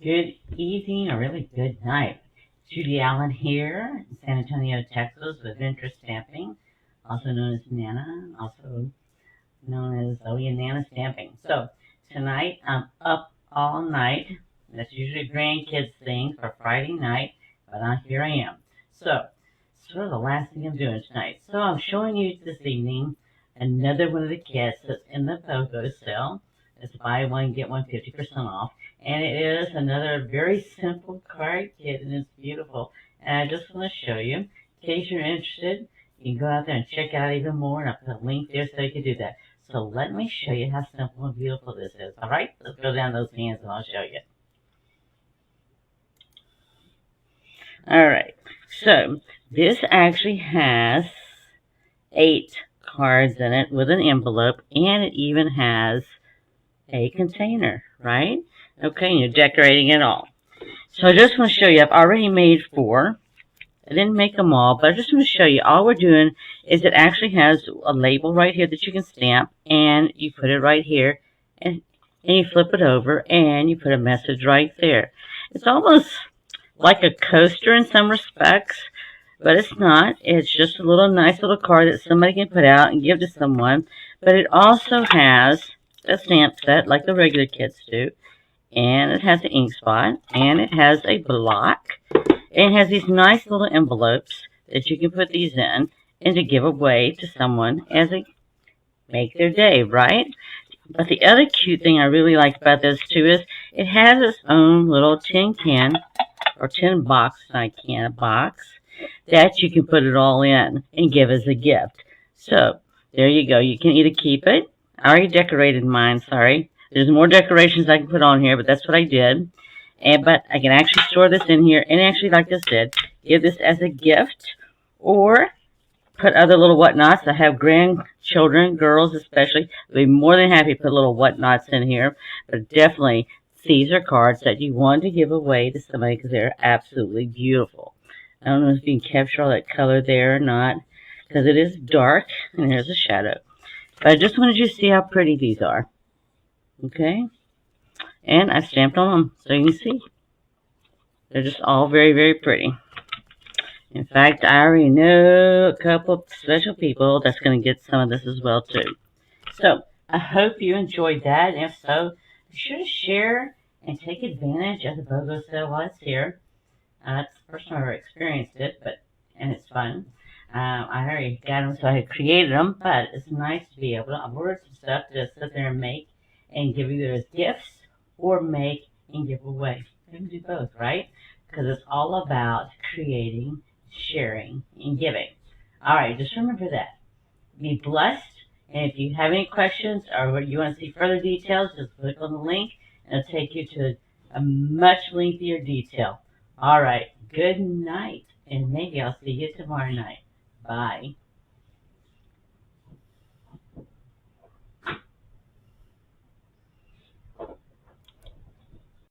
Good evening, or really good night. Judy Allen here in San Antonio, Texas, with Adventurous Stamping, also known as Nana, also known as Zoe and Nana Stamping. So tonight I'm up all night. That's usually a grandkids thing for Friday night, but here I am. So sort of the last thing I'm doing tonight. So I'm showing you this evening another one of the kits that's in the BOGO sale. It's buy one, get one 50% off. And it is another very simple card kit, and it's beautiful. And I just want to show you, in case you're interested, you can go out there and check out even more, and I'll put a link there so you can do that. So let me show you how simple and beautiful this is. All right? Let's go down those hands and I'll show you. All right. So this actually has 8 cards in it with an envelope, and it even has a container, right? Okay, and you're decorating it all. So I just want to show you, I've already made 4. I didn't make them all, but I just want to show you, all we're doing is it actually has a label right here that you can stamp, and you put it right here, and you flip it over, and you put a message right there. It's almost like a coaster in some respects, but it's not. It's just a little nice little card that somebody can put out and give to someone, but it also has a stamp set like the regular kits do, and it has an ink spot, and it has a block, and it has these nice little envelopes that you can put these in and to give away to someone as they make their day, right? But the other cute thing I really like about this too is it has its own little tin can or tin box, not a can, a box, that you can put it all in and give as a gift. So there you go. You can either keep it. I already decorated mine, sorry. There's more decorations I can put on here, but that's what I did. But I can actually store this in here, and actually, like I said, give this as a gift, or put other little whatnots. I have grandchildren, girls especially. I'd be more than happy to put little whatnots in here, but definitely these are cards that you want to give away to somebody because they're absolutely beautiful. I don't know if you can capture all that color there or not, because it is dark, and there's a shadow. But I just wanted you to see how pretty these are. Okay? And I've stamped on them, so you can see. They're just all very, very pretty. In fact, I already know a couple of special people that's going to get some of this as well, too. So, I hope you enjoyed that. And if so, be sure to share and take advantage of the BOGO sale while it's here. That's the first time I've ever experienced it, and it's fun. I already got them, so I had created them, but it's nice to be able to order some stuff to sit there and make and give either as gifts or make and give away. You can do both, right? Because it's all about creating, sharing, and giving. All right, just remember that. Be blessed, and if you have any questions or you want to see further details, just click on the link, and it'll take you to a much lengthier detail. All right, good night, and maybe I'll see you tomorrow night. Bye.